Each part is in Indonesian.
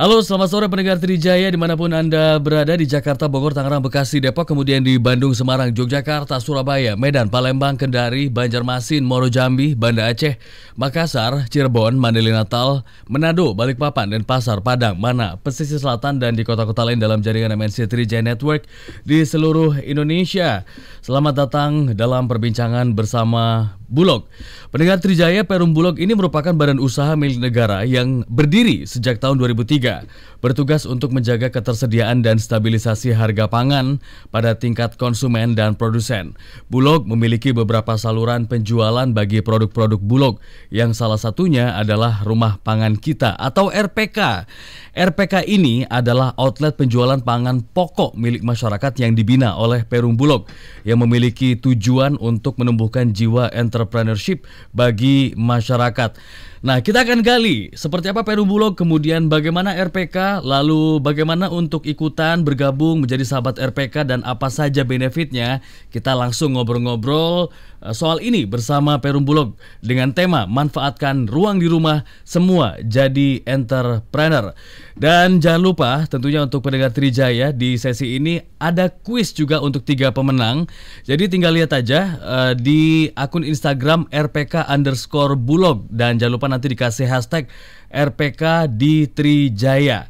Halo, selamat sore pendengar Trijaya dimanapun Anda berada di Jakarta, Bogor, Tangerang, Bekasi, Depok, kemudian di Bandung, Semarang, Yogyakarta, Surabaya, Medan, Palembang, Kendari, Banjarmasin, Muaro Jambi, Banda Aceh, Makassar, Cirebon, Mandalika Natal, Manado, Balikpapan, dan Pasar, Padang, Mana, pesisir selatan, dan di kota-kota lain dalam jaringan MNC Trijaya Network di seluruh Indonesia. Selamat datang dalam perbincangan bersama Bulog. Pendengar Trijaya, Perum Bulog ini merupakan badan usaha milik negara yang berdiri sejak tahun 2003, bertugas untuk menjaga ketersediaan dan stabilisasi harga pangan pada tingkat konsumen dan produsen. Bulog memiliki beberapa saluran penjualan bagi produk-produk Bulog, yang salah satunya adalah Rumah Pangan Kita atau RPK. RPK ini adalah outlet penjualan pangan pokok milik masyarakat yang dibina oleh Perum Bulog, yang memiliki tujuan untuk menumbuhkan jiwa entrepreneurship bagi masyarakat. Nah, kita akan gali seperti apa Perum Bulog, kemudian bagaimana RPK, lalu bagaimana untuk ikutan bergabung menjadi sahabat RPK dan apa saja benefitnya. Kita langsung ngobrol-ngobrol soal ini bersama Perum Bulog dengan tema manfaatkan ruang di rumah, semua jadi entrepreneur. Dan jangan lupa tentunya untuk pendengar Trijaya, di sesi ini ada kuis juga untuk 3 pemenang. Jadi tinggal lihat aja di akun Instagram RPK_Bulog dan jangan lupa nanti dikasih hashtag RPK di Trijaya.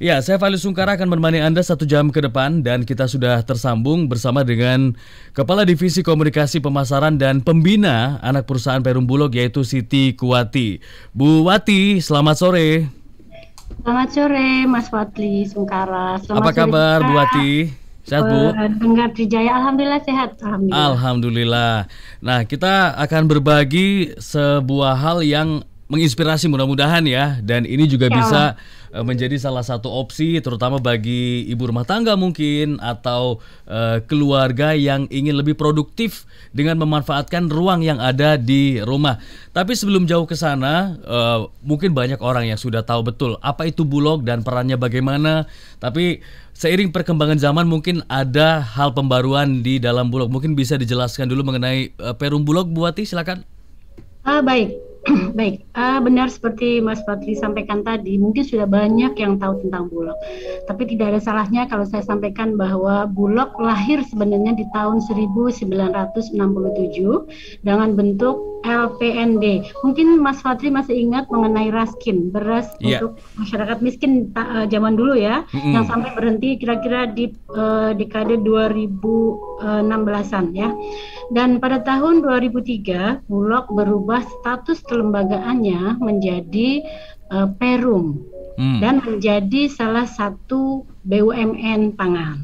Ya, saya Fali Sungkara akan menemani Anda 1 jam ke depan dan kita sudah tersambung bersama dengan Kepala Divisi Komunikasi Pemasaran dan Pembina Anak Perusahaan Perum Bulog, yaitu Siti Kuwati. Bu Wati, selamat sore. Selamat sore Mas Fadli Sungkara. Apa kabar Bu Wati? Sehat Bu? Pendengar Trijaya, alhamdulillah sehat. Alhamdulillah. Nah, kita akan berbagi sebuah hal yang menginspirasi mudah-mudahan ya, dan ini juga bisa menjadi salah satu opsi terutama bagi ibu rumah tangga mungkin atau keluarga yang ingin lebih produktif dengan memanfaatkan ruang yang ada di rumah. Tapi sebelum jauh ke sana, mungkin banyak orang yang sudah tahu betul apa itu Bulog dan perannya bagaimana. Tapi seiring perkembangan zaman mungkin ada hal pembaruan di dalam Bulog. Mungkin bisa dijelaskan dulu mengenai Perum Bulog, Bu Wati, silakan. Baik. Baik, benar seperti Mas Fadli sampaikan tadi, mungkin sudah banyak yang tahu tentang Bulog. Tapi tidak ada salahnya kalau saya sampaikan bahwa Bulog lahir sebenarnya di tahun 1967 dengan bentuk LPND. Mungkin Mas Fadli masih ingat mengenai Raskin, beras untuk masyarakat miskin zaman dulu ya, yang sampai berhenti kira-kira di dekade 2016-an ya. Dan pada tahun 2003, Bulog berubah status kelembagaannya menjadi Perum dan menjadi salah satu BUMN pangan.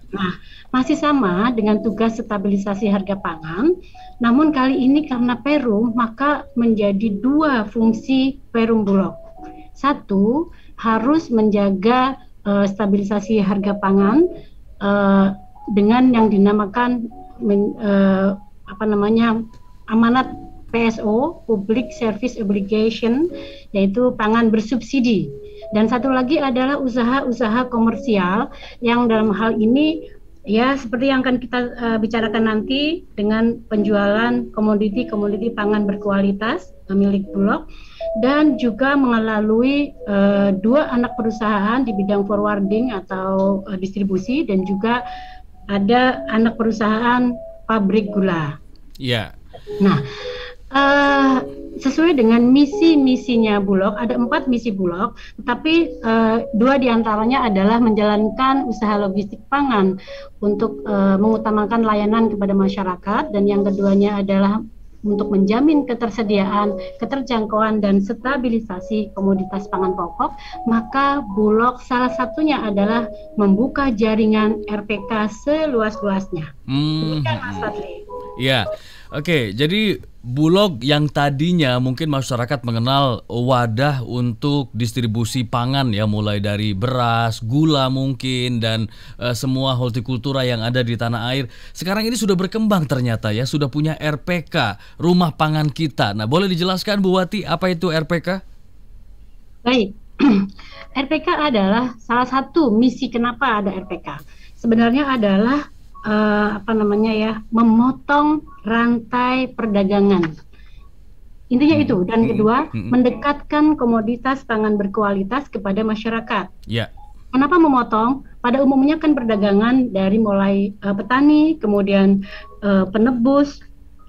Nah, masih sama dengan tugas stabilisasi harga pangan, namun kali ini karena Perum, maka menjadi 2 fungsi Perum Bulog. 1, harus menjaga stabilisasi harga pangan dengan yang dinamakan amanat PSO, Public Service Obligation, yaitu pangan bersubsidi. Dan satu lagi adalah usaha-usaha komersial yang dalam hal ini ya seperti yang akan kita bicarakan nanti dengan penjualan komoditi pangan berkualitas milik Bulog, dan juga melalui 2 anak perusahaan di bidang forwarding atau distribusi, dan juga ada anak perusahaan pabrik gula. Nah, sesuai dengan misi-misinya Bulog, ada 4 misi Bulog, tetapi 2 diantaranya adalah menjalankan usaha logistik pangan untuk mengutamakan layanan kepada masyarakat, dan yang keduanya adalah untuk menjamin ketersediaan, keterjangkauan, dan stabilisasi komoditas pangan pokok. Maka Bulog salah satunya adalah membuka jaringan RPK seluas-luasnya. Demikian Mas Fadli. Iya, oke. Jadi Bulog yang tadinya mungkin masyarakat mengenal wadah untuk distribusi pangan ya, mulai dari beras, gula mungkin, dan semua hortikultura yang ada di tanah air. Sekarang ini sudah berkembang ternyata ya, sudah punya RPK, Rumah Pangan Kita. Nah, boleh dijelaskan Bu Wati, apa itu RPK? Baik, RPK adalah salah satu misi kenapa ada RPK. Sebenarnya adalah memotong rantai perdagangan Intinya itu. Dan kedua, mendekatkan komoditas pangan berkualitas kepada masyarakat. Ya. Kenapa memotong? Pada umumnya kan perdagangan dari mulai petani, kemudian penebus,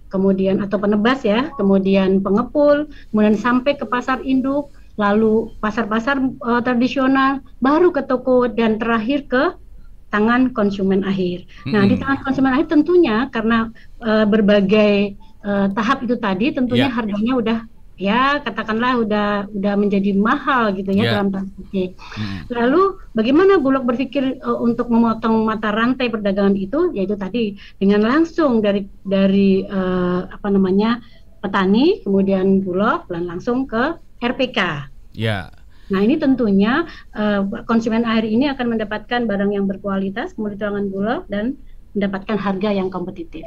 kemudian atau penebas ya, kemudian pengepul, kemudian sampai ke pasar induk, lalu pasar-pasar tradisional, baru ke toko, dan terakhir ke tangan konsumen akhir. Nah, di tangan konsumen akhir tentunya karena berbagai tahap itu tadi, tentunya harganya udah ya katakanlah udah menjadi mahal gitu ya dalam tanda petik. Lalu bagaimana Bulog berpikir untuk memotong mata rantai perdagangan itu, yaitu tadi dengan langsung dari petani, kemudian Bulog dan langsung ke RPK. Ya. Nah, ini tentunya konsumen akhir ini akan mendapatkan barang yang berkualitas kemudian di tangan Bulog dan mendapatkan harga yang kompetitif.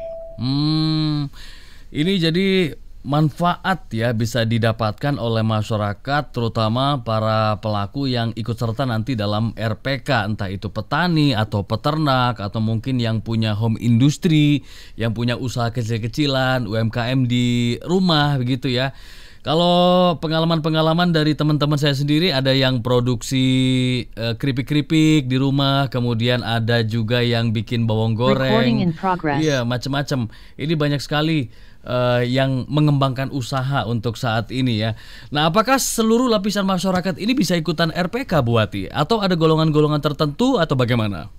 Ini jadi manfaat ya bisa didapatkan oleh masyarakat, terutama para pelaku yang ikut serta nanti dalam RPK, entah itu petani atau peternak atau mungkin yang punya home industry, yang punya usaha kecil-kecilan, UMKM di rumah begitu ya. Kalau pengalaman-pengalaman dari teman-teman saya sendiri, ada yang produksi keripik-keripik di rumah, kemudian ada juga yang bikin bawang goreng, iya macam-macam. Ini banyak sekali yang mengembangkan usaha untuk saat ini ya. Nah, apakah seluruh lapisan masyarakat ini bisa ikutan RPK, Bu Wati? Atau ada golongan-golongan tertentu atau bagaimana?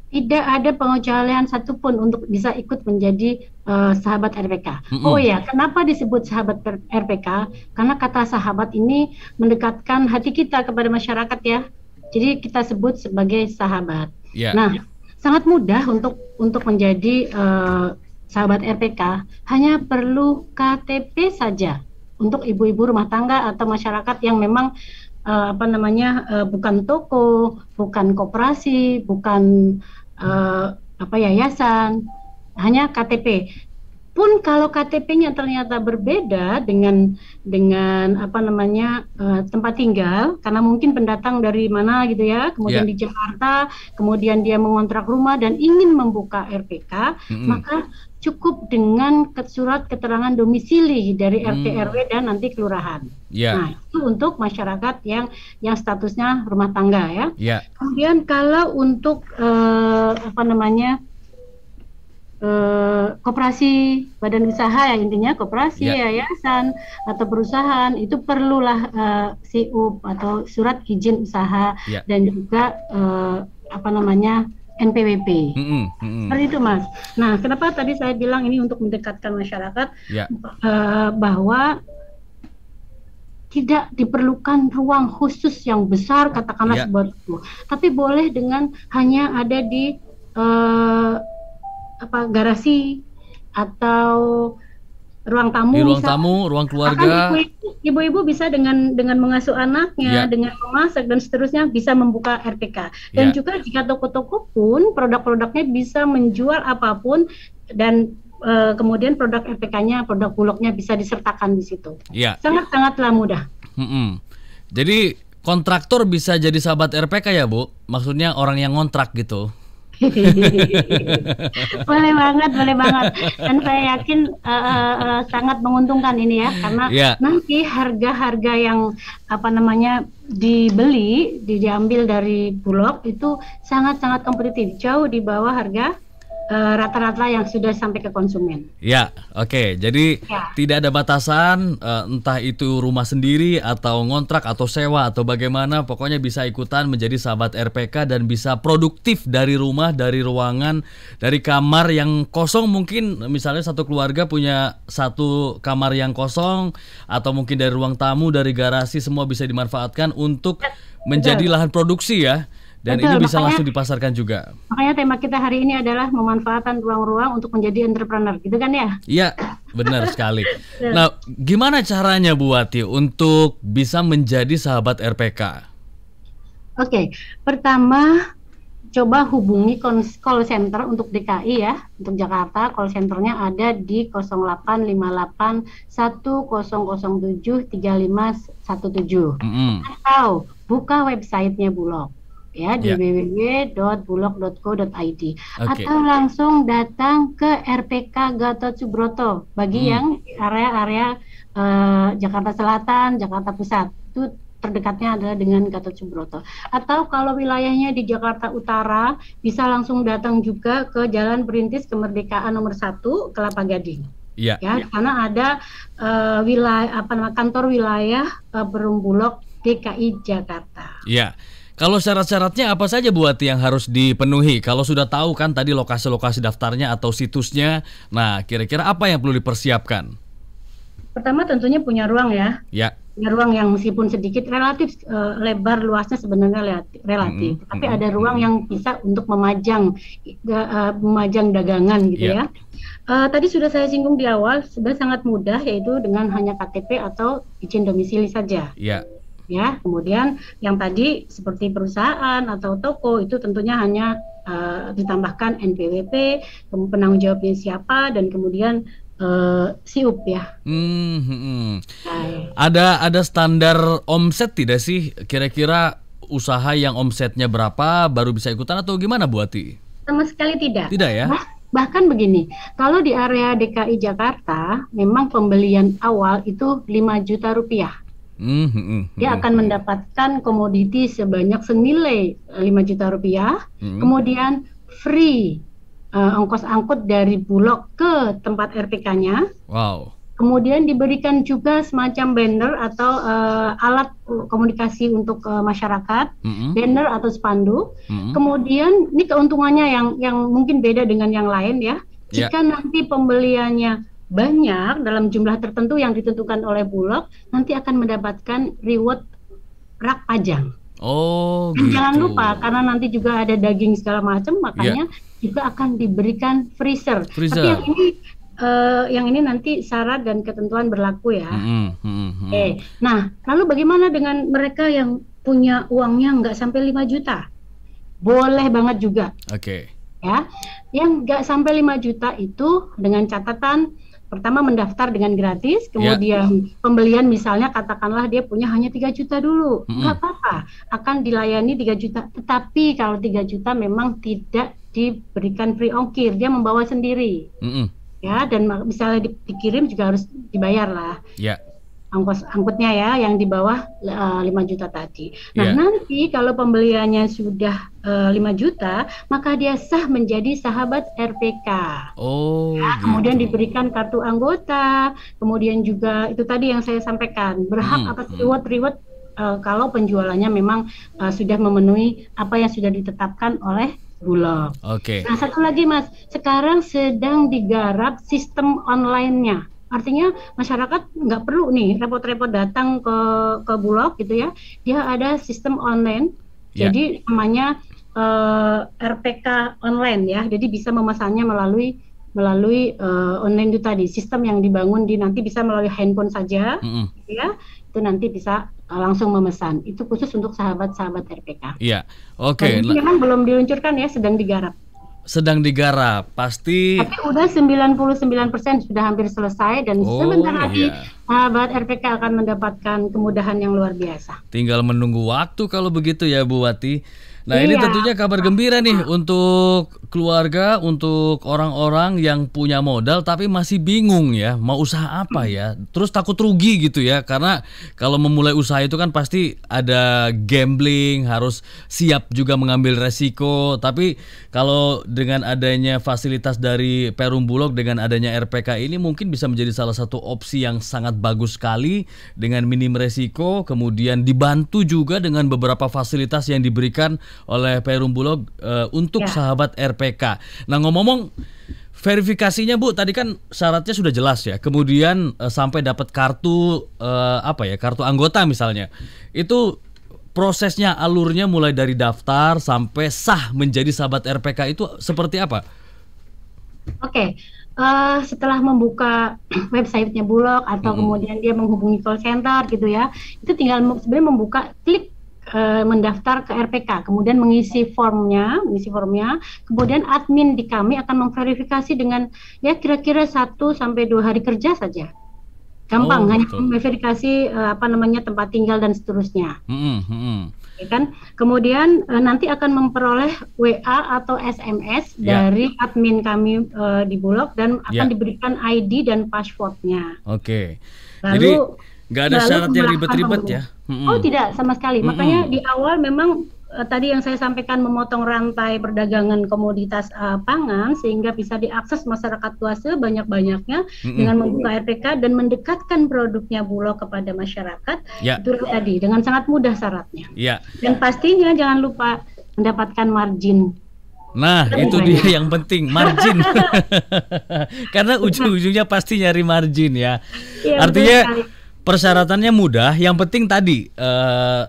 Tidak ada pengecualian satupun untuk bisa ikut menjadi sahabat RPK. Oh ya, kenapa disebut sahabat RPK? Karena kata sahabat ini mendekatkan hati kita kepada masyarakat ya. Jadi kita sebut sebagai sahabat. Nah, sangat mudah untuk menjadi sahabat RPK. Hanya perlu KTP saja untuk ibu-ibu rumah tangga atau masyarakat yang memang bukan toko, bukan koperasi, bukan yayasan, hanya KTP. Pun kalau KTP-nya ternyata berbeda dengan tempat tinggal, karena mungkin pendatang dari mana gitu ya, kemudian di Jakarta, kemudian dia mengontrak rumah dan ingin membuka RPK, maka cukup dengan surat keterangan domisili dari RT RW dan nanti kelurahan. Nah, itu untuk masyarakat yang statusnya rumah tangga ya. Kemudian kalau untuk koperasi badan usaha ya, intinya koperasi, yayasan atau perusahaan, itu perlulah SIUP atau surat izin usaha dan juga NPWP. Seperti itu, Mas. Nah, kenapa tadi saya bilang ini untuk mendekatkan masyarakat, bahwa tidak diperlukan ruang khusus yang besar, katakanlah sebuah itu, tapi boleh dengan hanya ada di garasi atau ruang tamu, di ruang tamu, ruang keluarga. Ibu-ibu bisa dengan mengasuh anaknya, dengan memasak dan seterusnya bisa membuka RPK. Dan juga jika toko-toko pun produk-produknya bisa menjual apapun dan kemudian produk RPK-nya, produk Bulognya bisa disertakan di situ. Sangat-sangatlah mudah. Jadi kontraktor bisa jadi sahabat RPK ya, Bu? Maksudnya orang yang ngontrak gitu. Boleh banget. Dan saya yakin sangat menguntungkan ini ya, karena nanti harga-harga yang diambil dari Bulog itu sangat-sangat kompetitif, jauh di bawah harga rata-rata yang sudah sampai ke konsumen. Oke. Jadi tidak ada batasan, entah itu rumah sendiri atau ngontrak atau sewa atau bagaimana, pokoknya bisa ikutan menjadi sahabat RPK dan bisa produktif dari rumah, dari ruangan, dari kamar yang kosong. Mungkin misalnya satu keluarga punya satu kamar yang kosong, atau mungkin dari ruang tamu, dari garasi, semua bisa dimanfaatkan untuk menjadi lahan produksi ya. Dan ini bisa langsung dipasarkan juga. Makanya tema kita hari ini adalah memanfaatkan ruang-ruang untuk menjadi entrepreneur, gitu kan ya? Iya, benar sekali. Nah, gimana caranya Bu Wati untuk bisa menjadi sahabat RPK? Oke, pertama coba hubungi call center untuk DKI ya, untuk Jakarta. Call centernya ada di 0858 1007 3517. Atau buka websitenya Bulog. ya di Ya, www.bulog.co.id oke. atau langsung datang ke RPK Gatot Subroto bagi Mm, yang area-area Jakarta Selatan, Jakarta Pusat. Itu terdekatnya adalah dengan Gatot Subroto. Atau kalau wilayahnya di Jakarta Utara bisa langsung datang juga ke Jalan Perintis Kemerdekaan nomor 1 Kelapa Gading. ya, Ya, karena ada wilayah kantor wilayah Perum Bulog DKI Jakarta. ya. Kalau syarat-syaratnya apa saja Bu Wati yang harus dipenuhi? Kalau sudah tahu kan tadi lokasi-lokasi daftarnya atau situsnya, nah kira-kira apa yang perlu dipersiapkan? Pertama tentunya punya ruang ya. Ya. Punya ruang yang meskipun sedikit relatif lebar luasnya sebenarnya relatif. Tapi ada ruang yang bisa untuk memajang dagangan gitu Ya, ya. Tadi sudah saya singgung di awal, sudah sangat mudah yaitu dengan hanya KTP atau izin domisili saja. ya. Ya, kemudian yang tadi seperti perusahaan atau toko itu tentunya hanya ditambahkan NPWP, penanggung jawabnya siapa, dan kemudian SIUP ya. Nah, Ada standar omset tidak sih? Kira-kira usaha yang omsetnya berapa baru bisa ikutan atau gimana Bu Ati? sama sekali tidak. Tidak ya? Bahkan begini, kalau di area DKI Jakarta, memang pembelian awal itu 5 juta rupiah. Dia akan mendapatkan komoditi sebanyak senilai 5 juta rupiah, kemudian free ongkos angkut dari Bulog ke tempat RPK-nya. Wow. Kemudian diberikan juga semacam banner atau alat komunikasi untuk masyarakat, banner atau spanduk. Kemudian ini keuntungannya yang mungkin beda dengan yang lain ya. Jika nanti pembeliannya banyak dalam jumlah tertentu yang ditentukan oleh Bulog, nanti akan mendapatkan reward rak pajang. Oh, Dan gitu. jangan lupa karena nanti juga ada daging segala macam, makanya juga akan diberikan freezer. Tapi yang ini nanti syarat dan ketentuan berlaku ya. Nah, lalu bagaimana dengan mereka yang punya uangnya nggak sampai 5 juta? Boleh banget juga. Ya, yang nggak sampai 5 juta itu dengan catatan pertama mendaftar dengan gratis, kemudian pembelian misalnya katakanlah dia punya hanya 3 juta dulu, nggak apa-apa, akan dilayani 3 juta. Tetapi kalau 3 juta memang tidak diberikan free ongkir, dia membawa sendiri. Ya, dan misalnya dikirim juga harus dibayar lah. Ongkos angkutnya ya yang di bawah 5 juta tadi. Nah, nanti kalau pembeliannya sudah 5 juta, maka dia sah menjadi sahabat RPK. Kemudian diberikan kartu anggota, kemudian juga itu tadi yang saya sampaikan, berhak atas reward kalau penjualannya memang sudah memenuhi apa yang sudah ditetapkan oleh Bulog. Nah, satu lagi Mas, sekarang sedang digarap sistem online-nya. Artinya masyarakat nggak perlu nih repot-repot datang ke Bulog gitu ya. Dia ada sistem online, jadi namanya RPK online ya. Jadi bisa memesannya melalui online itu tadi. Sistem yang dibangun nanti bisa melalui handphone saja, gitu ya. Itu nanti bisa langsung memesan. Itu khusus untuk sahabat-sahabat RPK. Ini memang belum diluncurkan ya, sedang digarap. Pasti. Tapi udah 99% sudah hampir selesai dan sebentar lagi sahabat RPK akan mendapatkan kemudahan yang luar biasa. Tinggal menunggu waktu kalau begitu ya Bu Wati. Nah, ini tentunya kabar gembira nih untuk keluarga, untuk orang-orang yang punya modal tapi masih bingung ya mau usaha apa ya. Terus takut rugi gitu ya, karena kalau memulai usaha itu kan pasti ada gambling, harus siap juga mengambil resiko. Tapi kalau dengan adanya fasilitas dari Perum Bulog, dengan adanya RPK ini mungkin bisa menjadi salah satu opsi yang sangat bagus sekali dengan minim resiko, kemudian dibantu juga dengan beberapa fasilitas yang diberikan oleh Perum Bulog untuk sahabat RPK. Nah, ngomong-ngomong verifikasinya Bu, tadi kan syaratnya sudah jelas ya. Kemudian sampai dapat kartu kartu anggota misalnya. Itu prosesnya, alurnya mulai dari daftar sampai sah menjadi sahabat RPK itu seperti apa? Setelah membuka websitenya Bulog atau kemudian dia menghubungi call center gitu ya, itu tinggal sebenarnya membuka, klik mendaftar ke RPK, kemudian mengisi formnya, kemudian admin di kami akan memverifikasi dengan ya kira-kira 1 sampai 2 hari kerja saja. Gampang, hanya memverifikasi tempat tinggal dan seterusnya. ya kan? Kemudian nanti akan memperoleh WA atau SMS dari admin kami di Bulog dan akan diberikan ID dan passwordnya. Oke. Jadi Lalu nggak ada syarat yang ribet-ribet ya? Oh tidak sama sekali. Makanya di awal memang tadi yang saya sampaikan memotong rantai perdagangan komoditas pangan sehingga bisa diakses masyarakat luas sebanyak-banyaknya dengan membuka RPK dan mendekatkan produknya Bulog kepada masyarakat. Itu tadi dengan sangat mudah syaratnya. Dan pastinya jangan lupa mendapatkan margin. Nah, itu dia yang penting, margin. Karena ujung-ujungnya pasti nyari margin ya. Artinya persyaratannya mudah, yang penting tadi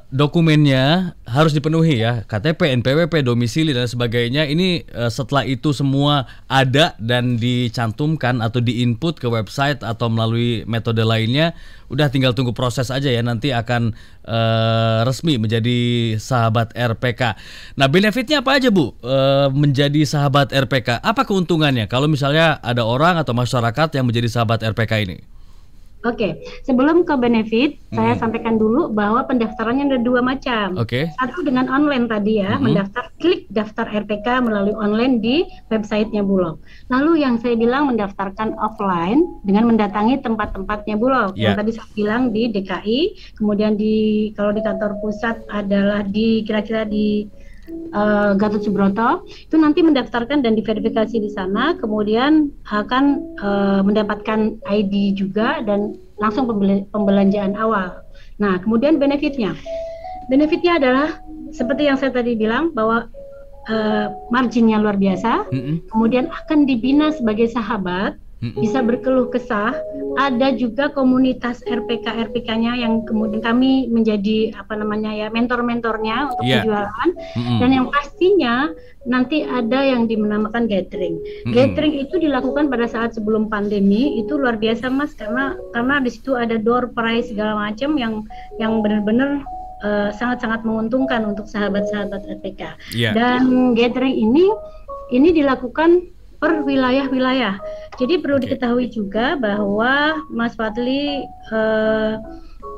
dokumennya harus dipenuhi ya, KTP, NPWP, domisili dan sebagainya. Ini setelah itu semua ada dan dicantumkan atau diinput ke website atau melalui metode lainnya, udah tinggal tunggu proses aja ya, nanti akan resmi menjadi sahabat RPK. Nah, benefitnya apa aja Bu menjadi sahabat RPK? Apa keuntungannya kalau misalnya ada orang atau masyarakat yang menjadi sahabat RPK ini? Oke, sebelum ke benefit, saya sampaikan dulu bahwa pendaftarannya ada dua macam. Satu dengan online tadi ya, mendaftar, klik daftar RPK melalui online di websitenya Bulog. Lalu yang saya bilang mendaftarkan offline dengan mendatangi tempat-tempatnya Bulog. Yang tadi saya bilang di DKI, kemudian kalau di kantor pusat adalah di kira-kira di Gatot Subroto, itu nanti mendaftarkan dan diverifikasi di sana, kemudian akan mendapatkan ID juga dan langsung pembelanjaan awal. Nah, kemudian benefitnya adalah seperti yang saya tadi bilang bahwa marginnya luar biasa, kemudian akan dibina sebagai sahabat, bisa berkeluh kesah, ada juga komunitas RPK-nya yang kemudian kami menjadi mentor-mentornya untuk penjualan, dan yang pastinya nanti ada yang dinamakan gathering. Gathering itu dilakukan pada saat sebelum pandemi, itu luar biasa Mas, karena di situ ada door prize segala macam yang benar-benar sangat-sangat menguntungkan untuk sahabat-sahabat RPK. Dan gathering ini dilakukan per wilayah-wilayah. Jadi perlu diketahui juga bahwa Mas Fadli,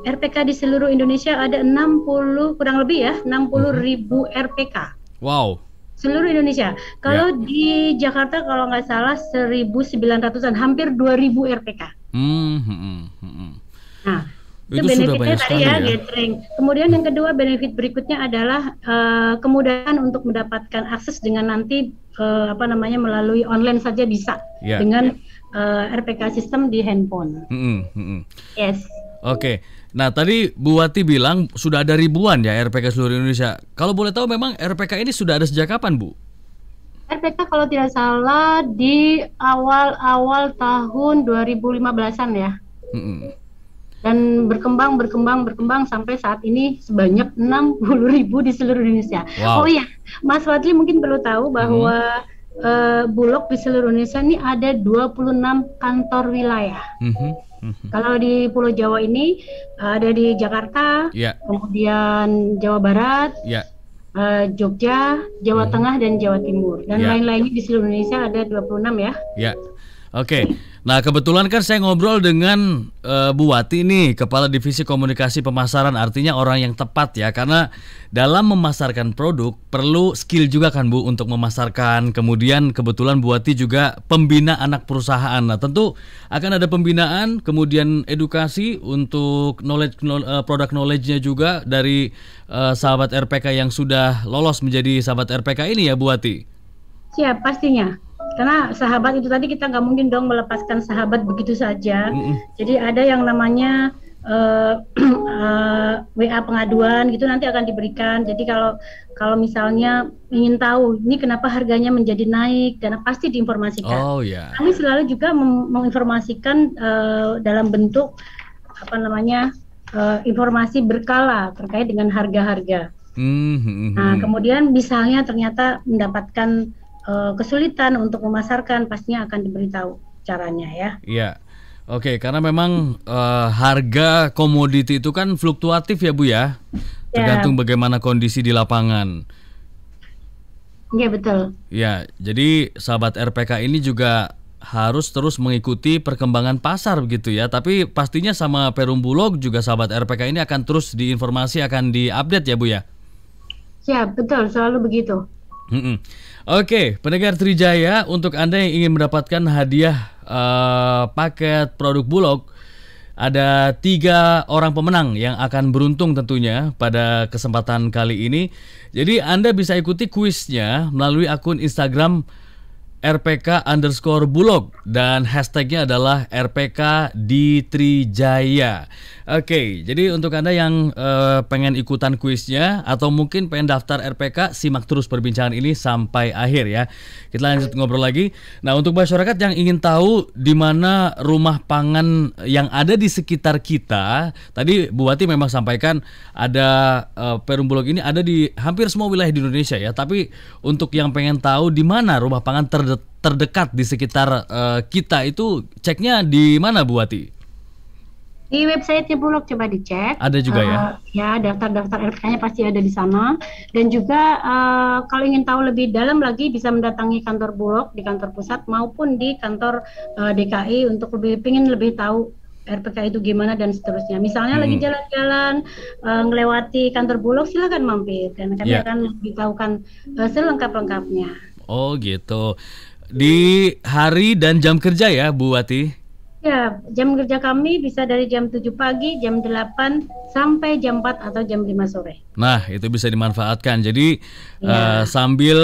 RPK di seluruh Indonesia ada 60 kurang lebih ya, 60.000 RPK. Wow. Seluruh Indonesia. Kalau di Jakarta kalau nggak salah 1.900-an, hampir 2.000 RPK. Nah, itu benefitnya tadi ya, gathering. Kemudian yang kedua, benefit berikutnya adalah kemudahan untuk mendapatkan akses dengan nanti melalui online saja bisa dengan RPK sistem di handphone. Yes. Oke. Nah, tadi Bu Wati bilang sudah ada ribuan ya RPK seluruh Indonesia. Kalau boleh tahu memang RPK ini sudah ada sejak kapan, Bu? RPK kalau tidak salah di awal-awal tahun 2015-an ya. Dan berkembang sampai saat ini sebanyak 60.000 di seluruh Indonesia. Oh iya, Mas Fadli mungkin perlu tahu bahwa Bulog di seluruh Indonesia ini ada 26 kantor wilayah. Kalau di Pulau Jawa ini ada di Jakarta, kemudian Jawa Barat, Jogja, Jawa Tengah dan Jawa Timur, dan lain-lainnya di seluruh Indonesia ada 26 ya. Oke. Nah, kebetulan kan saya ngobrol dengan Bu Wati nih, Kepala Divisi Komunikasi Pemasaran, artinya orang yang tepat ya, karena dalam memasarkan produk perlu skill juga kan Bu untuk memasarkan. Kemudian kebetulan Bu Wati juga pembina anak perusahaan. Nah, tentu akan ada pembinaan, kemudian edukasi untuk produk knowledge-nya juga dari sahabat RPK yang sudah lolos menjadi sahabat RPK ini ya Bu Wati. Siap, pastinya. Karena sahabat itu tadi kita nggak mungkin dong melepaskan sahabat begitu saja. Jadi ada yang namanya WA pengaduan gitu nanti akan diberikan. Jadi kalau misalnya ingin tahu ini kenapa harganya menjadi naik, dan pasti diinformasikan. Kami selalu juga menginformasikan dalam bentuk informasi berkala terkait dengan harga-harga. Nah, kemudian misalnya ternyata mendapatkan kesulitan untuk memasarkan, pastinya akan diberitahu caranya ya. Iya. Oke, karena memang harga komoditi itu kan fluktuatif ya Bu ya. Tergantung bagaimana kondisi di lapangan. Iya, betul. Ya, jadi sahabat RPK ini juga harus terus mengikuti perkembangan pasar begitu ya. Tapi pastinya sama Perum Bulog juga sahabat RPK ini akan terus diinformasi, akan diupdate ya Bu ya. Ya, betul, selalu begitu. Mm-mm. Oke, pendengar Trijaya, untuk Anda yang ingin mendapatkan hadiah paket produk Bulog, ada 3 orang pemenang yang akan beruntung tentunya pada kesempatan kali ini. Jadi Anda bisa ikuti kuisnya melalui akun Instagram RPK_Bulog dan hashtagnya adalah RPK di Trijaya. Oke, jadi untuk Anda yang pengen ikutan kuisnya atau mungkin pengen daftar RPK, simak terus perbincangan ini sampai akhir ya. Kita lanjut ngobrol lagi. Nah, untuk masyarakat yang ingin tahu di mana rumah pangan yang ada di sekitar kita, tadi Bu Wati memang sampaikan ada Perum Bulog ini ada di hampir semua wilayah di Indonesia ya. Tapi untuk yang pengen tahu di mana rumah pangan terdekat di sekitar kita itu, ceknya di mana Bu Wati? Di websitenya Bulog coba dicek. Ada juga ya? Ya, daftar-daftar RPK-nya pasti ada di sana. Dan juga kalau ingin tahu lebih dalam lagi bisa mendatangi kantor Bulog di kantor pusat maupun di kantor DKI untuk ingin lebih tahu RPK itu gimana dan seterusnya. Misalnya lagi jalan-jalan ngelewati kantor Bulog, silakan mampir dan kami akan beritahukan selengkap-lengkapnya. Oh gitu. Di hari dan jam kerja ya Bu Wati? Ya, jam kerja kami bisa dari jam 7 pagi, jam 8 sampai jam 4 atau jam 5 sore. Nah, itu bisa dimanfaatkan. Jadi sambil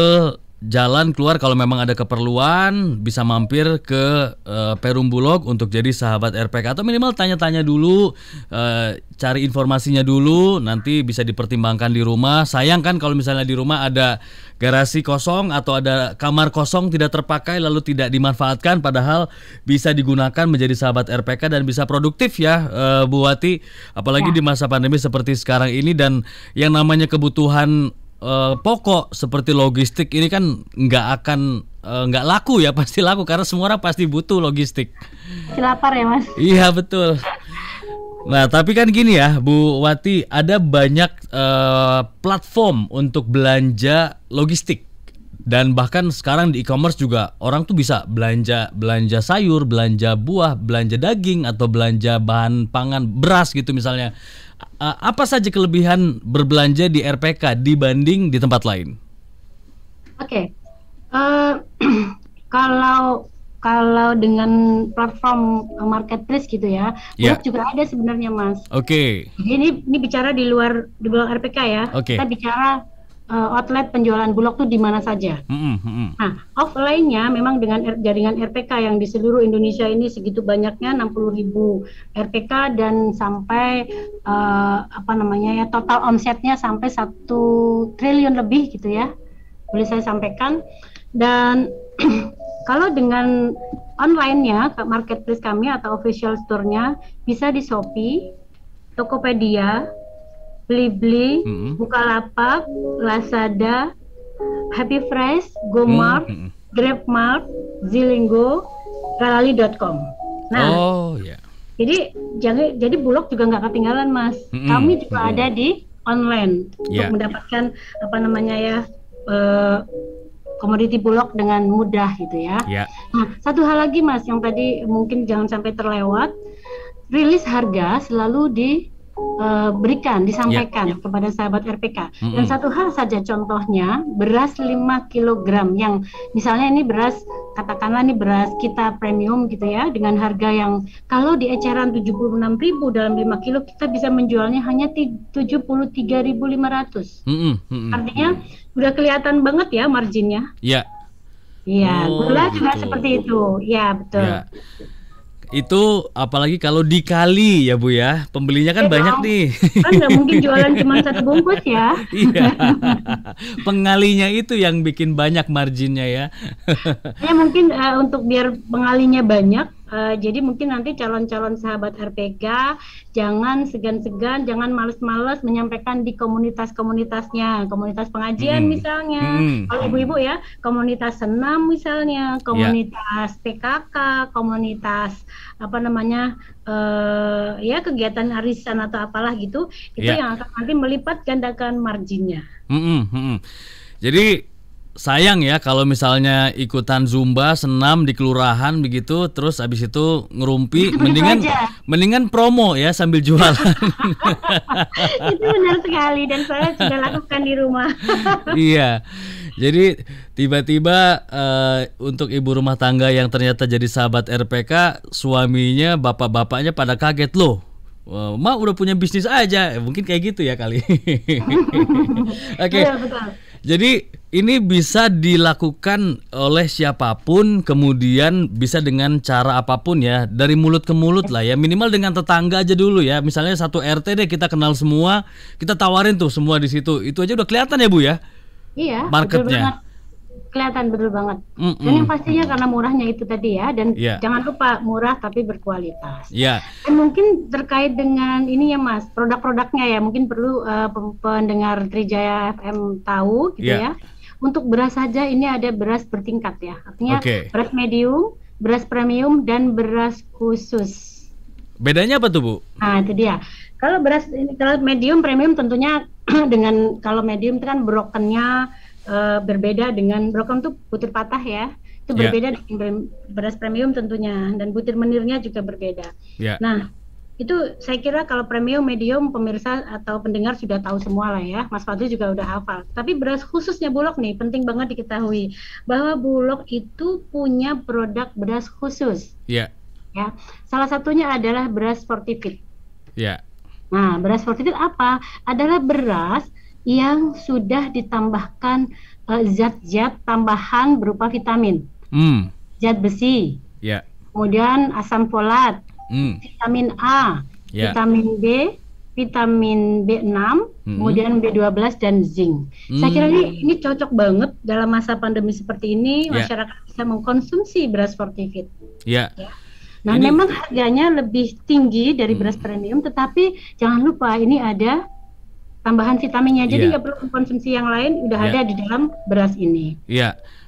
jalan keluar kalau memang ada keperluan bisa mampir ke Perum Bulog untuk jadi sahabat RPK atau minimal tanya-tanya dulu, cari informasinya dulu, nanti bisa dipertimbangkan di rumah. Sayang kan kalau misalnya di rumah ada garasi kosong atau ada kamar kosong tidak terpakai lalu tidak dimanfaatkan, padahal bisa digunakan menjadi sahabat RPK dan bisa produktif ya Bu Wati, apalagi di masa pandemi seperti sekarang ini dan yang namanya kebutuhan pokok seperti logistik ini kan nggak laku ya, pasti laku karena semua orang pasti butuh logistik. Lapar ya Mas? Iya betul. Nah tapi kan gini ya Bu Wati, ada banyak platform untuk belanja logistik dan bahkan sekarang di e-commerce juga orang tuh bisa belanja sayur, belanja buah, belanja daging atau belanja bahan pangan, beras gitu misalnya. Apa saja kelebihan berbelanja di RPK dibanding di tempat lain? Oke. Kalau dengan platform marketplace gitu ya, Bulog juga ada sebenarnya Mas. Oke. Jadi ini bicara di luar RPK ya. Kita bicara outlet penjualan Bulog tuh di mana saja. Nah, offline-nya memang dengan jaringan RPK yang di seluruh Indonesia ini segitu banyaknya 60.000 RPK dan sampai total omsetnya sampai 1 triliun lebih gitu ya. Boleh saya sampaikan. Dan kalau dengan online-nya ke marketplace kami atau official store-nya bisa di Shopee, Tokopedia, Blibli, Bukalapak, Lazada, Happy Fresh, GoMart, GrabMart, Zilingo, Galali.com. Nah, jadi Bulog juga nggak ketinggalan Mas. Kami juga ada di online untuk mendapatkan komoditi Bulog dengan mudah gitu ya. Nah, satu hal lagi Mas yang tadi mungkin jangan sampai terlewat, rilis harga selalu disampaikan kepada sahabat RPK. Dan satu hal saja contohnya, beras 5 kg yang misalnya ini beras, katakanlah ini beras kita premium gitu ya, dengan harga yang kalau di eceran 76.000 dalam 5 kilo kita bisa menjualnya hanya 73.500. Artinya udah kelihatan banget ya marginnya. Iya, gula juga seperti itu. Ya, betul. Itu apalagi kalau dikali ya Bu ya, pembelinya kan banyak nih. Kan nggak mungkin jualan cuma 1 bungkus ya. Iya. Pengalinya itu yang bikin banyak marginnya ya. Ya mungkin untuk biar pengalinya banyak, jadi mungkin nanti calon-calon sahabat RPK jangan segan-segan, jangan males-males menyampaikan di komunitas-komunitasnya, komunitas pengajian misalnya, kalau ibu-ibu ya, komunitas senam misalnya, komunitas PKK, komunitas kegiatan arisan atau apalah gitu, itu yang akan nanti melipat gandakan marginnya. Jadi sayang ya kalau misalnya ikutan zumba, senam di kelurahan begitu, terus habis itu ngerumpi, mendingan promo ya sambil jualan. Itu benar sekali dan saya sudah lakukan di rumah. Iya. Jadi tiba-tiba untuk ibu rumah tangga yang ternyata jadi sahabat RPK, suaminya, bapak-bapaknya pada kaget loh. Ma udah punya bisnis aja, mungkin kayak gitu ya kali. Oke. Jadi ini bisa dilakukan oleh siapapun, kemudian bisa dengan cara apapun ya, dari mulut ke mulut lah ya, minimal dengan tetangga aja dulu ya. Misalnya satu RT deh, kita kenal semua, kita tawarin tuh semua di situ, itu aja udah kelihatan ya Bu ya. Iya. Marketnya. Kelihatan betul banget. Dan yang pastinya karena murahnya itu tadi ya, dan jangan lupa murah tapi berkualitas. Dan mungkin terkait dengan ini ya Mas, produk-produknya ya, mungkin perlu pendengar Trijaya FM tahu gitu ya. Untuk beras saja ini ada beras bertingkat ya, artinya beras medium, beras premium, dan beras khusus. Bedanya apa tuh Bu? Nah itu dia. Kalau beras kalau medium, premium tentunya dengan kalau medium itu kan brokennya berbeda dengan broken tuh butir patah ya, itu berbeda dengan beras premium tentunya, dan butir menirnya juga berbeda. Nah itu saya kira kalau premium, medium pemirsa atau pendengar sudah tahu semua lah ya, Mas Fadli juga udah hafal. Tapi beras khususnya Bulog nih penting banget diketahui bahwa Bulog itu punya produk beras khusus. Ya, salah satunya adalah beras Fortifit. Nah beras Fortifit apa? Adalah beras yang sudah ditambahkan zat-zat tambahan berupa vitamin, zat besi, kemudian asam folat, vitamin A, vitamin B, vitamin B6, kemudian B12 dan zinc. Saya kira ini cocok banget dalam masa pandemi seperti ini, masyarakat bisa mengkonsumsi beras Fortifit. Nah, memang harganya lebih tinggi dari beras premium, tetapi jangan lupa ini ada tambahan vitaminnya, jadi nggak perlu konsumsi yang lain, udah ada di dalam beras ini.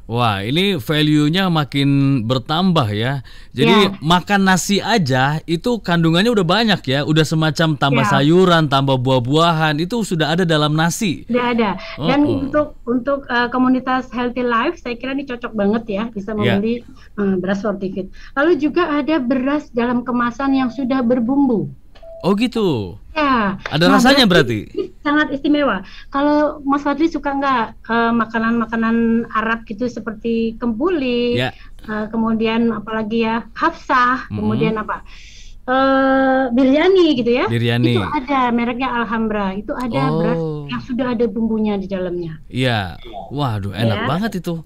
Wah, ini value-nya makin bertambah ya. Jadi makan nasi aja itu kandungannya udah banyak ya, udah semacam tambah sayuran, tambah buah-buahan, itu sudah ada dalam nasi. Sudah ada. Dan untuk komunitas healthy life, saya kira ini cocok banget ya, bisa membeli beras Fortifit. Lalu juga ada beras dalam kemasan yang sudah berbumbu. Oh gitu. Ya. Ada rasanya berarti? Sangat istimewa. Kalau Mas Fadli suka nggak makanan-makanan Arab gitu seperti kembuli, kemudian apalagi ya hafsah, kemudian apa biryani gitu ya? Biryani. Itu ada mereknya Alhambra. Itu ada beras yang sudah ada bumbunya di dalamnya. Waduh, enak banget itu.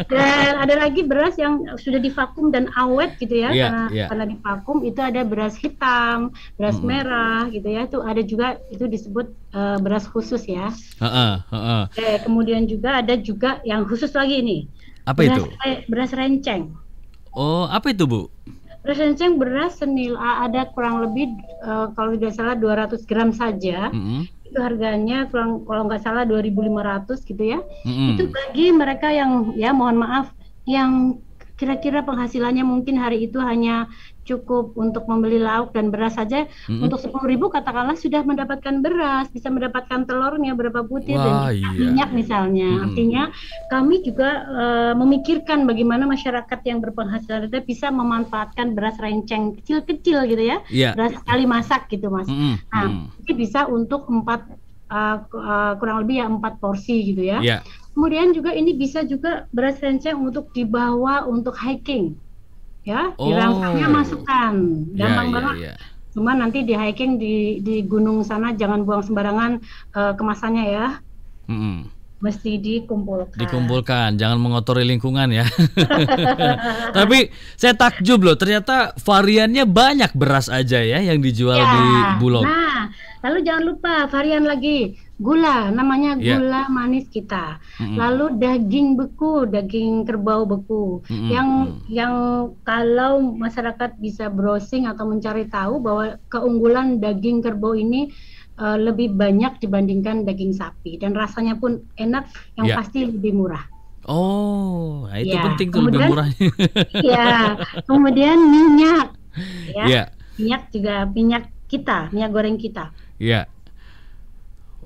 Dan ada lagi beras yang sudah divakum dan awet gitu ya, karena divakum. Itu ada beras hitam, beras merah gitu ya, itu ada juga, itu disebut beras khusus ya. Kemudian juga ada juga yang khusus lagi nih. Apa itu? Beras renceng. Oh, apa itu Bu? Beras renceng beras senil ada kurang lebih kalau tidak salah 200 gram saja. Itu harganya kalau nggak salah 2.500 gitu ya. Itu bagi mereka yang ya mohon maaf yang kira-kira penghasilannya mungkin hari itu hanya cukup untuk membeli lauk dan beras saja. Untuk 10.000 katakanlah sudah mendapatkan beras, bisa mendapatkan telurnya berapa butir dan minyak misalnya. Artinya kami juga memikirkan bagaimana masyarakat yang berpenghasilan itu bisa memanfaatkan beras renceng kecil-kecil gitu ya, beras sekali masak gitu Mas. Nah ini bisa untuk kurang lebih ya 4 porsi gitu ya. Kemudian juga ini bisa juga beras renceng untuk dibawa untuk hiking, ya, di rangkanya masukkan, gampang banget. Cuma nanti di hiking di gunung sana jangan buang sembarangan kemasannya ya, mesti dikumpulkan, jangan mengotori lingkungan ya. Tapi saya takjub loh, ternyata variannya banyak beras aja ya yang dijual di Bulog. Nah, lalu jangan lupa varian lagi. Gula, namanya gula manis kita. Lalu daging beku, daging kerbau beku. Yang kalau masyarakat bisa browsing atau mencari tahu bahwa keunggulan daging kerbau ini lebih banyak dibandingkan daging sapi, dan rasanya pun enak, yang pasti lebih murah. Oh, nah itu penting tuh, lebih murah. Kemudian minyak. Minyak juga, minyak kita, minyak goreng kita.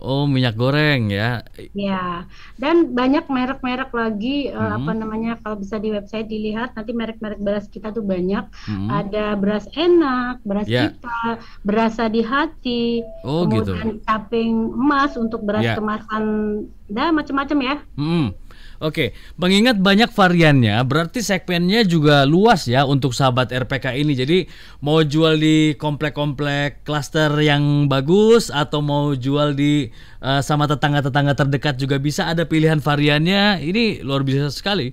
Oh, minyak goreng ya. Ya, dan banyak merek-merek lagi Mm-mm. apa namanya kalau bisa di website dilihat nanti merek-merek beras kita tuh banyak. Mm-mm. Ada beras enak, beras Ya. kita, berasa di hati, Oh, gitu. kemudian caping emas untuk beras Ya. kemasan, dah macam-macam ya. Mm-mm. Oke, mengingat banyak variannya, berarti segmennya juga luas ya untuk sahabat RPK ini. Jadi mau jual di komplek-komplek klaster yang bagus atau mau jual di sama tetangga-tetangga terdekat juga bisa, ada pilihan variannya. Ini luar biasa sekali.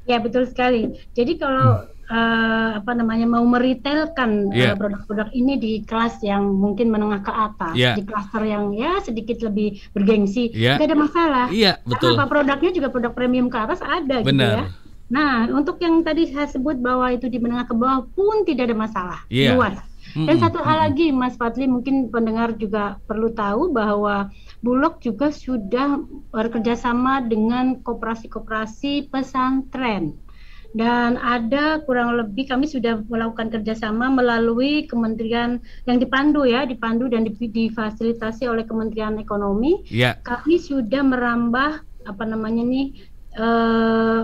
Ya, betul sekali. Jadi kalau apa namanya mau meretailkan Iya, produk-produk ini di kelas yang mungkin menengah ke atas, iya, di klaster yang ya sedikit lebih bergengsi, iya, nggak ada masalah. iya, Karena betul, apa produknya juga produk premium ke atas ada gitu ya. benar. Nah, untuk yang tadi saya sebut bahwa itu di menengah ke bawah pun tidak ada masalah, Iya. luas. Dan Mm-mm, satu hal mm-mm. lagi, Mas Fadli, mungkin pendengar juga perlu tahu bahwa Bulog juga sudah bekerja sama dengan koperasi-koperasi pesantren. Dan ada kurang lebih kami sudah melakukan kerjasama melalui kementerian yang dipandu dan difasilitasi oleh Kementerian Ekonomi. Iya. Kami sudah merambah apa namanya nih eh,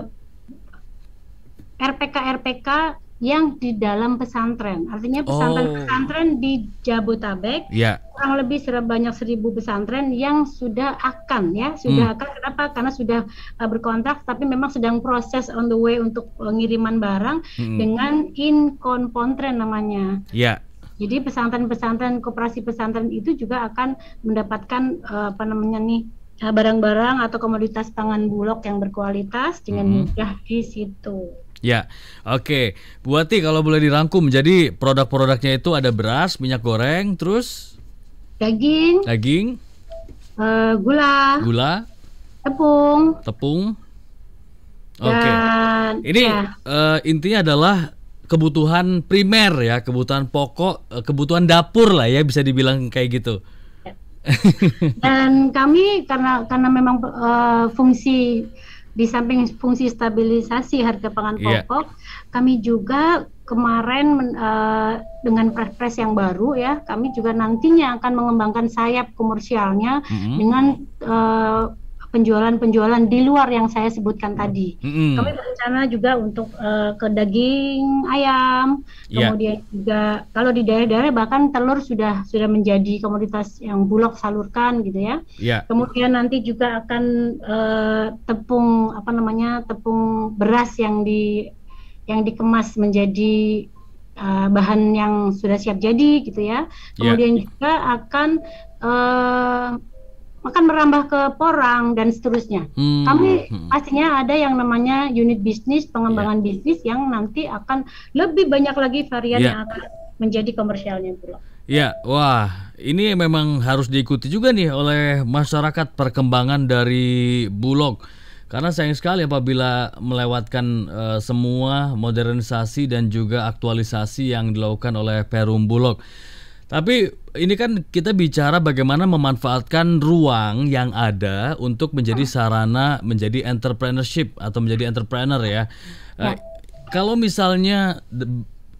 RPK-RPK yang di dalam pesantren. Artinya Oh, pesantren-pesantren di Jabotabek iya. kurang lebih sebanyak 1.000 pesantren yang sudah akan Hmm. kenapa? Karena sudah berkontrak tapi memang sedang proses on the way untuk pengiriman barang Mm-mm. dengan inkonpontren namanya. Iya. Jadi pesantren-pesantren, koperasi pesantren itu juga akan mendapatkan apa namanya nih barang-barang atau komoditas pangan Bulog yang berkualitas dengan Mm-mm. mudah di situ. Ya, oke. Bu Ati, kalau boleh dirangkum, jadi produk-produknya itu ada beras, minyak goreng, terus Daging, daging, gula, gula, tepung, tepung. Oke. dan Ini ya. intinya adalah kebutuhan primer ya, kebutuhan pokok, kebutuhan dapur lah ya, bisa dibilang kayak gitu. Dan kami karena memang fungsi di samping fungsi stabilisasi harga pangan Iya. pokok, kami juga kemarin dengan Perpres yang baru ya, kami juga nantinya akan mengembangkan sayap komersialnya Mm-mm. dengan penjualan-penjualan di luar yang saya sebutkan tadi. Kami Mm-mm. berencana juga untuk ke daging ayam, Iya. kemudian juga kalau di daerah-daerah bahkan telur sudah menjadi komoditas yang Bulog salurkan gitu ya. Iya. Kemudian nanti juga akan tepung apa namanya tepung beras yang dikemas menjadi bahan yang sudah siap jadi gitu ya. Iya. Kemudian juga akan merambah ke porang dan seterusnya. Kami Hmm. pastinya ada yang namanya unit bisnis, Iya. pengembangan bisnis yang nanti akan lebih banyak lagi varian Iya. yang akan menjadi komersialnya Bulog. Ya, wah, ini memang harus diikuti juga nih oleh masyarakat perkembangan dari Bulog. Karena sayang sekali apabila melewatkan semua modernisasi dan juga aktualisasi yang dilakukan oleh Perum Bulog. Tapi ini kan kita bicara bagaimana memanfaatkan ruang yang ada untuk menjadi sarana menjadi entrepreneurship atau menjadi entrepreneur ya. Eh, Ya. Kalau misalnya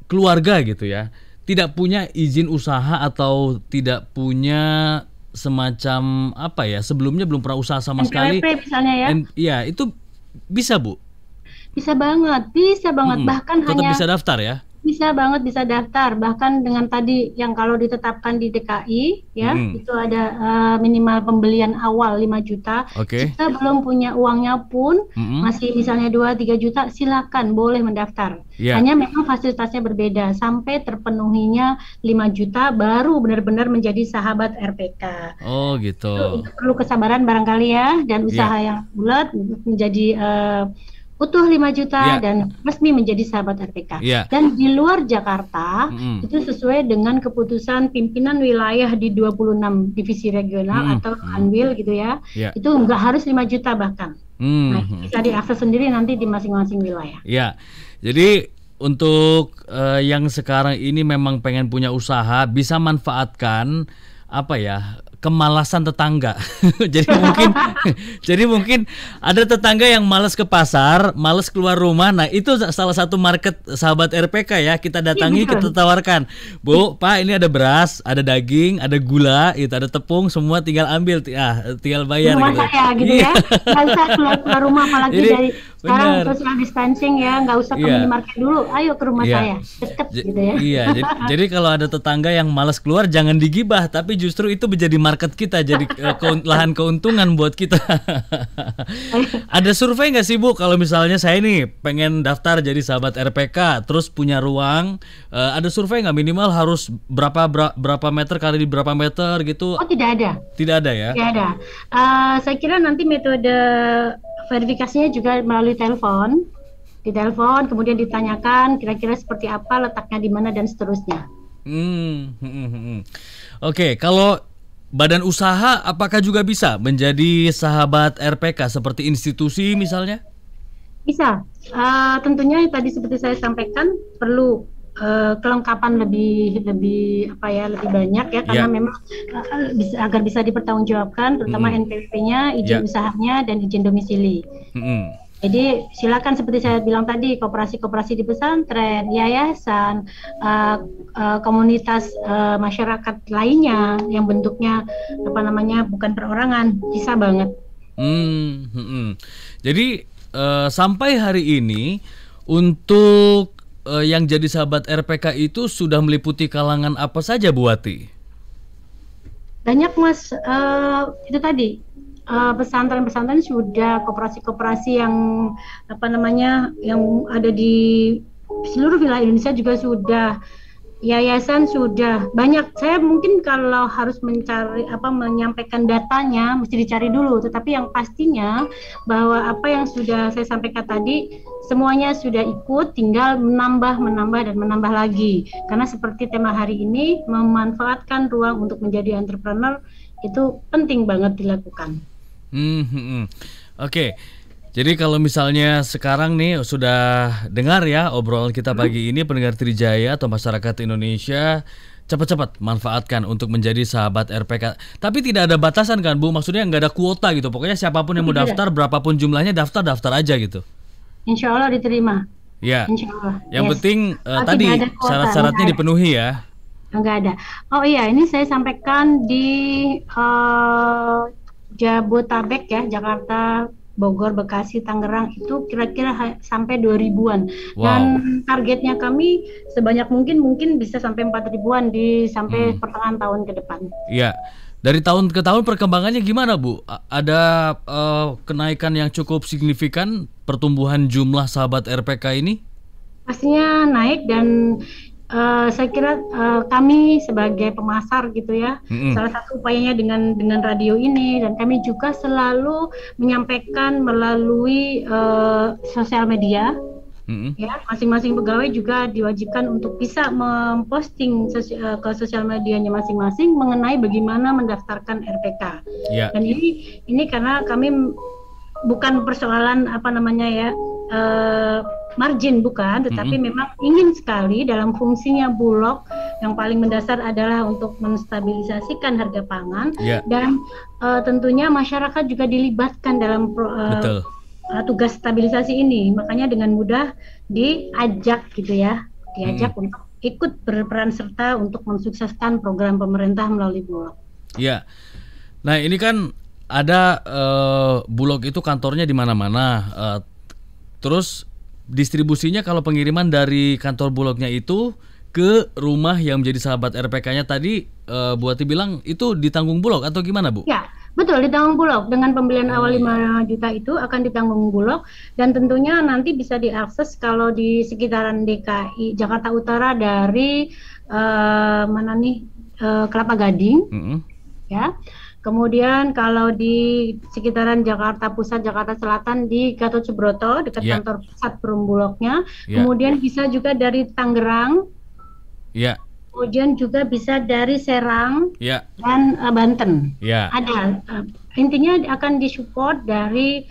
keluarga gitu ya, tidak punya izin usaha atau tidak punya semacam apa ya, sebelumnya belum pernah usaha sama sekali, NPWP misalnya ya, ya itu bisa Bu. bisa banget Mm-mm. bahkan Tetap hanya bisa daftar ya. bisa banget bisa daftar bahkan dengan tadi yang kalau ditetapkan di DKI ya Mm-mm. itu ada minimal pembelian awal 5 juta. Oke. Jika belum punya uangnya pun Mm-mm. masih misalnya 2-3 juta silakan boleh mendaftar. Ya. Hanya memang fasilitasnya berbeda sampai terpenuhinya 5 juta baru benar-benar menjadi sahabat RPK. Oh gitu. Itu perlu kesabaran barangkali ya dan usaha Ya. yang bulat menjadi utuh 5 juta Ya. dan resmi menjadi sahabat RPK. Ya. Dan di luar Jakarta Mm-mm. itu sesuai dengan keputusan pimpinan wilayah di 26 divisi regional Mm-mm. atau Kanwil gitu ya. Ya. Itu enggak harus 5 juta bahkan. Nah, Hmm. bisa diakses sendiri nanti di masing-masing wilayah. Ya, jadi untuk yang sekarang ini memang pengen punya usaha, bisa manfaatkan apa ya, kemalasan tetangga. Jadi mungkin ada tetangga yang malas ke pasar, malas keluar rumah. Nah, itu salah satu market sahabat RPK ya. Kita datangi, kita tawarkan. Bu, Pak, ini ada beras, ada daging, ada gula, itu ada tepung, semua tinggal ambil, tinggal bayar rumah gitu. saya gitu ya. Nggak usah keluar rumah, apalagi Jadi, dari sekarang benar. social distancing ya, nggak usah ke minimarket dulu, ayo ke rumah saya, deket gitu ya. Iya, jadi kalau ada tetangga yang malas keluar jangan digibah, tapi justru itu menjadi market kita, jadi lahan keuntungan buat kita. Ada survei nggak sih Bu, kalau misalnya saya nih pengen daftar jadi sahabat RPK, terus punya ruang, ada survei nggak minimal harus berapa meter kali di berapa meter gitu? Oh, tidak ada. Tidak ada ya? Tidak ada. Saya kira nanti metode verifikasinya juga melalui telepon. Di telepon, kemudian ditanyakan kira-kira seperti apa, letaknya di mana, dan seterusnya. Oke, kalau badan usaha apakah juga bisa menjadi sahabat RPK seperti institusi misalnya? Bisa. Tentunya tadi seperti saya sampaikan perlu kelengkapan lebih banyak ya, karena memang agar bisa dipertanggungjawabkan, terutama NPWP-nya, izin usahanya, dan izin domisili. Jadi silakan seperti saya bilang tadi, koperasi-koperasi di pesantren, yayasan, komunitas masyarakat lainnya yang bentuknya bukan perorangan, bisa banget. Jadi sampai hari ini untuk yang jadi sahabat RPK itu sudah meliputi kalangan apa saja, Bu Wati? Banyak Mas, itu tadi. Pesantren-pesantren sudah, koperasi-koperasi yang yang ada di seluruh wilayah Indonesia juga sudah, yayasan sudah banyak. Saya mungkin kalau harus menyampaikan datanya mesti dicari dulu, tetapi yang pastinya bahwa apa yang sudah saya sampaikan tadi semuanya sudah ikut, tinggal menambah dan menambah lagi, karena seperti tema hari ini, memanfaatkan ruang untuk menjadi entrepreneur itu penting banget dilakukan. Oke. Jadi kalau misalnya sekarang nih sudah dengar ya obrolan kita pagi ini, pendengar Trijaya atau masyarakat Indonesia, cepat-cepat manfaatkan untuk menjadi sahabat RPK. Tapi tidak ada batasan kan Bu? Maksudnya nggak ada kuota gitu. Pokoknya siapapun yang mau daftar, berapapun jumlahnya, daftar aja gitu. Insya Allah diterima. Ya. Insya Allah. Yang penting tadi syarat-syaratnya dipenuhi ya. Enggak ada. Oh iya, ini saya sampaikan di Jabotabek ya, Jakarta, Bogor, Bekasi, Tangerang, itu kira-kira sampai 2000-an. Wow. Dan targetnya kami sebanyak mungkin bisa sampai 4000-an sampai pertengahan tahun ke depan. Iya. Dari tahun ke tahun perkembangannya gimana Bu? Ada kenaikan yang cukup signifikan pertumbuhan jumlah sahabat RPK ini? Pastinya naik, dan saya kira kami sebagai pemasar gitu ya, salah satu upayanya dengan radio ini, dan kami juga selalu menyampaikan melalui sosial media. Ya, masing-masing pegawai juga diwajibkan untuk bisa memposting ke sosial medianya masing-masing mengenai bagaimana mendaftarkan RPK. Dan ini karena kami bukan persoalan margin, bukan, tetapi memang ingin sekali dalam fungsinya Bulog yang paling mendasar adalah untuk menstabilisasikan harga pangan, dan tentunya masyarakat juga dilibatkan dalam tugas stabilisasi ini. Makanya dengan mudah diajak untuk ikut berperan serta untuk mensukseskan program pemerintah melalui Bulog. Iya. Nah, ini kan ada Bulog itu kantornya di mana-mana. Terus distribusinya kalau pengiriman dari kantor Bulognya itu ke rumah yang menjadi sahabat RPK-nya tadi, Bu Ati bilang itu ditanggung Bulog atau gimana Bu? Ya, betul, ditanggung Bulog. Dengan pembelian awal 5 juta itu akan ditanggung Bulog, dan tentunya nanti bisa diakses kalau di sekitaran DKI Jakarta Utara dari Kelapa Gading, ya. Kemudian kalau di sekitaran Jakarta Pusat, Jakarta Selatan di Gatot Subroto dekat kantor pusat Perum Bulognya. Kemudian bisa juga dari Tangerang. Kemudian juga bisa dari Serang dan Banten. Ada. Intinya akan disupport dari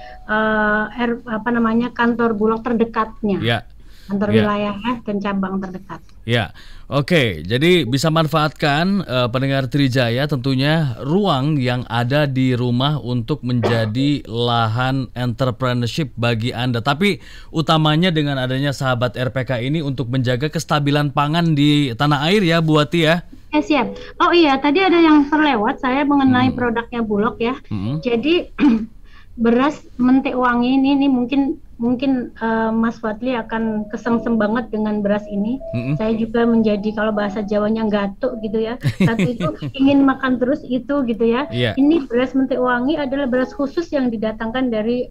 kantor Bulog terdekatnya. antar wilayah dan cabang terdekat. Ya, oke. Jadi bisa manfaatkan pendengar Trijaya tentunya ruang yang ada di rumah untuk menjadi lahan entrepreneurship bagi Anda. Tapi utamanya dengan adanya sahabat RPK ini untuk menjaga kestabilan pangan di tanah air ya, Bu Wati ya. Siap. Oh iya, tadi ada yang terlewat saya mengenai produknya Bulog ya. Jadi beras mentik wangi ini mungkin Mas Fadli akan kesengsem banget dengan beras ini. Saya juga menjadi, kalau bahasa Jawanya, gatuk gitu ya. Satu itu ingin makan terus itu gitu ya. Ini beras mentik wangi adalah beras khusus yang didatangkan dari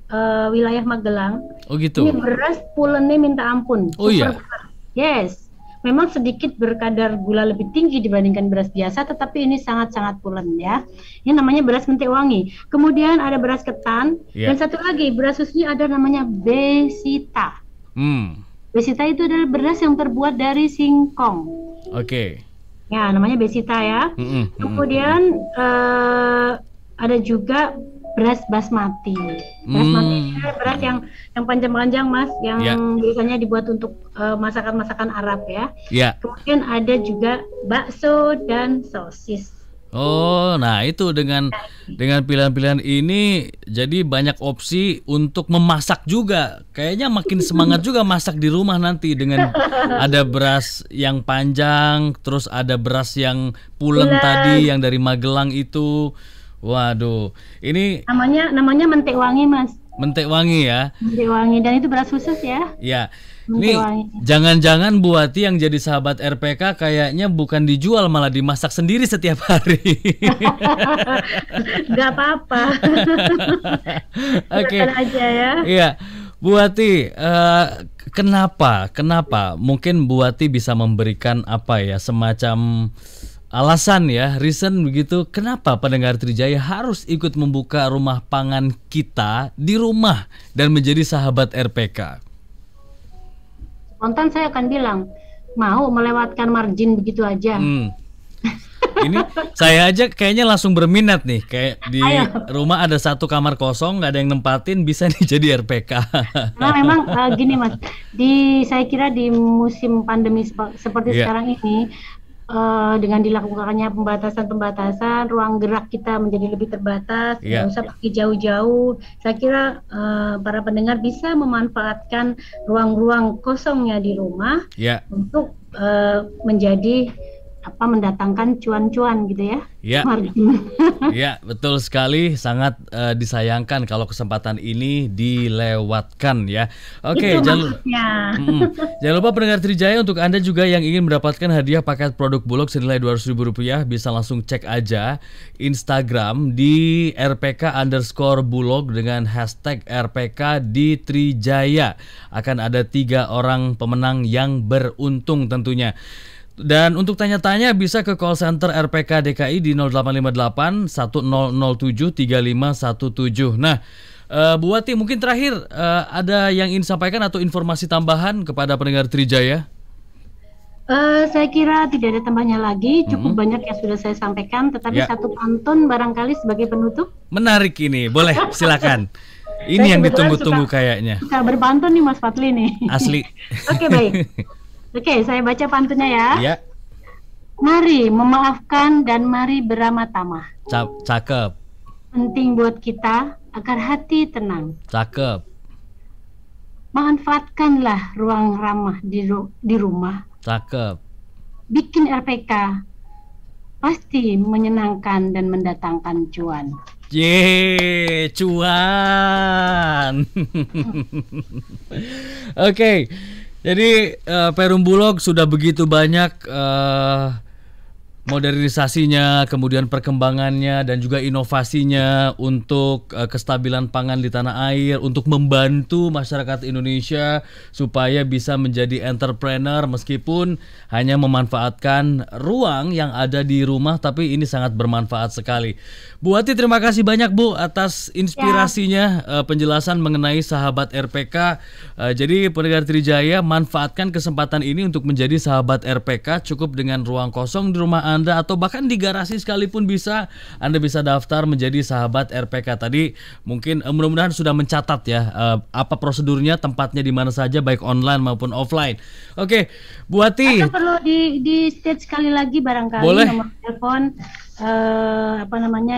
wilayah Magelang. Oh gitu. Ini beras pulennya minta ampun. Oh iya. Yes. Memang sedikit berkadar gula lebih tinggi dibandingkan beras biasa, tetapi ini sangat-sangat pulen ya. Ini namanya beras mentik wangi. Kemudian ada beras ketan, dan satu lagi beras khususnya ada namanya besita. Besita itu adalah beras yang terbuat dari singkong. Oke. Ya, namanya besita ya. Kemudian ada juga beras basmati. Beras basmati adalah beras yang panjang-panjang, Mas, yang biasanya dibuat untuk masakan-masakan Arab ya. Kemudian ada juga bakso dan sosis. Oh, nah itu dengan pilihan-pilihan ini jadi banyak opsi untuk memasak juga. Kayaknya makin semangat juga masak di rumah nanti dengan ada beras yang panjang, terus ada beras yang pulen tadi yang dari Magelang itu. Waduh, ini namanya mentik wangi, Mas. Mentik wangi ya. Mentik wangi, dan itu beras khusus ya. Ya. Ini jangan-jangan Bu Wati yang jadi sahabat RPK kayaknya bukan dijual, malah dimasak sendiri setiap hari. Gak apa-apa. Oke. Aja ya. Iya. Bu Wati, kenapa mungkin Bu Wati bisa memberikan semacam alasan ya, reason begitu, kenapa pendengar Trijaya harus ikut membuka rumah pangan kita di rumah dan menjadi sahabat RPK? Spontan saya akan bilang, mau melewatkan margin begitu aja. Ini saya aja kayaknya langsung berminat nih, kayak di rumah ada satu kamar kosong, nggak ada yang nempatin, bisa nih jadi RPK. Nah memang gini Mas, saya kira di musim pandemi seperti sekarang ini, dengan dilakukannya pembatasan, ruang gerak kita menjadi lebih terbatas, nggak usah pergi jauh-jauh. Saya kira para pendengar bisa memanfaatkan ruang-ruang kosongnya di rumah untuk menjadi mendatangkan cuan-cuan gitu ya. Ya, betul sekali. Sangat disayangkan kalau kesempatan ini dilewatkan ya. Oke, jangan lupa pendengar Trijaya, untuk Anda juga yang ingin mendapatkan hadiah paket produk Bulog senilai Rp200.000 bisa langsung cek aja Instagram di @rpk_bulog dengan hashtag RPK di Trijaya. Akan ada 3 orang pemenang yang beruntung tentunya. Dan untuk tanya-tanya bisa ke call center RPK DKI di 0858 1007 3517. Nah, Bu Wati, mungkin terakhir ada yang ingin disampaikan atau informasi tambahan kepada pendengar Trijaya? Saya kira tidak ada tambahnya lagi, cukup banyak yang sudah saya sampaikan, tetapi satu pantun barangkali sebagai penutup. Menarik ini, boleh silakan. Ini yang ditunggu-tunggu kayaknya. Suka berpantun nih Mas Fadli nih. Asli. Oke, baik. Oke, saya baca pantunnya ya. Ya. Mari memaafkan dan mari beramal tamah. Cakep. Penting buat kita agar hati tenang. Cakep. Manfaatkanlah ruang ramah di rumah. Cakep. Bikin RPK pasti menyenangkan dan mendatangkan cuan. Yeay, cuan. Oke. Jadi Perum Bulog sudah begitu banyak modernisasinya, kemudian perkembangannya dan juga inovasinya untuk kestabilan pangan di tanah air, untuk membantu masyarakat Indonesia supaya bisa menjadi entrepreneur meskipun hanya memanfaatkan ruang yang ada di rumah, tapi ini sangat bermanfaat sekali. Bu Wati, terima kasih banyak Bu atas inspirasinya, penjelasan mengenai sahabat RPK. Jadi pendengar Trijaya, manfaatkan kesempatan ini untuk menjadi sahabat RPK, cukup dengan ruang kosong di rumah Anda atau bahkan di garasi sekalipun bisa, Anda bisa daftar menjadi sahabat RPK. Tadi mungkin mudah-mudahan sudah mencatat ya apa prosedurnya, tempatnya di mana saja baik online maupun offline. Oke, Bu Ati. Atau perlu di state sekali lagi barangkali Boleh. nomor telepon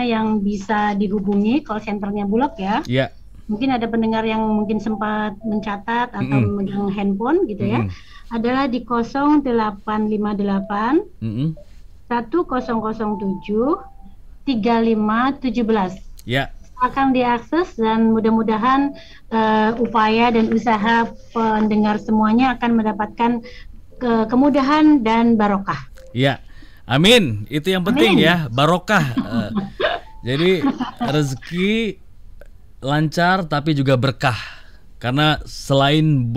yang bisa dihubungi call centernya Bulog ya. Iya. Mungkin ada pendengar yang mungkin sempat mencatat atau memegang handphone gitu ya. Adalah di 0858 1007 3517. Ya. Akan diakses dan mudah-mudahan upaya dan usaha pendengar semuanya akan mendapatkan kemudahan dan barokah. Iya. Amin. Itu yang penting ya, barokah. Jadi rezeki lancar tapi juga berkah. Karena selain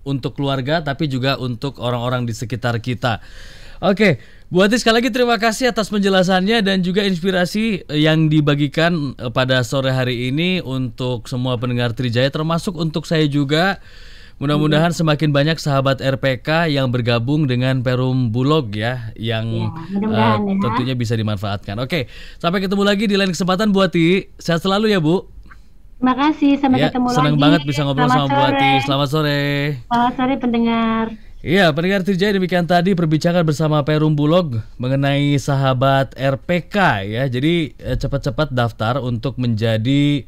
untuk keluarga tapi juga untuk orang-orang di sekitar kita. Oke, Bu Ati sekali lagi terima kasih atas penjelasannya dan juga inspirasi yang dibagikan pada sore hari ini untuk semua pendengar Trijaya, termasuk untuk saya juga. Mudah-mudahan semakin banyak sahabat RPK yang bergabung dengan Perum Bulog ya, yang tentunya bisa dimanfaatkan. Oke, sampai ketemu lagi di lain kesempatan Bu Ati. Sehat selalu ya Bu. Terima kasih, sampai ketemu lagi. Senang banget bisa ngobrol sama Bu Ati. Selamat sore. Selamat sore pendengar. Iya, pendengar Trijaya, demikian tadi perbincangan bersama Perum Bulog mengenai sahabat RPK ya. Jadi cepat-cepat daftar untuk menjadi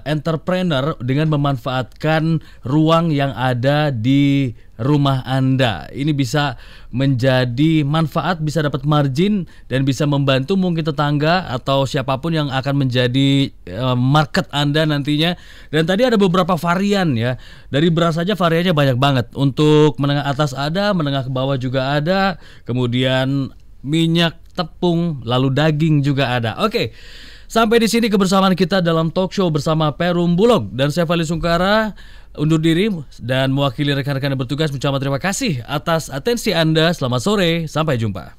entrepreneur dengan memanfaatkan ruang yang ada di rumah Anda. Ini bisa menjadi manfaat, bisa dapat margin dan bisa membantu mungkin tetangga atau siapapun yang akan menjadi market Anda nantinya. Dan tadi ada beberapa varian ya. Dari beras saja variannya banyak banget. Untuk menengah atas ada, menengah ke bawah juga ada. Kemudian minyak, tepung, lalu daging juga ada. Oke. Sampai di sini kebersamaan kita dalam talk show bersama Perum Bulog, dan saya Fali Sungkara undur diri dan mewakili rekan-rekan yang bertugas mengucapkan terima kasih atas atensi Anda. Selamat sore, sampai jumpa.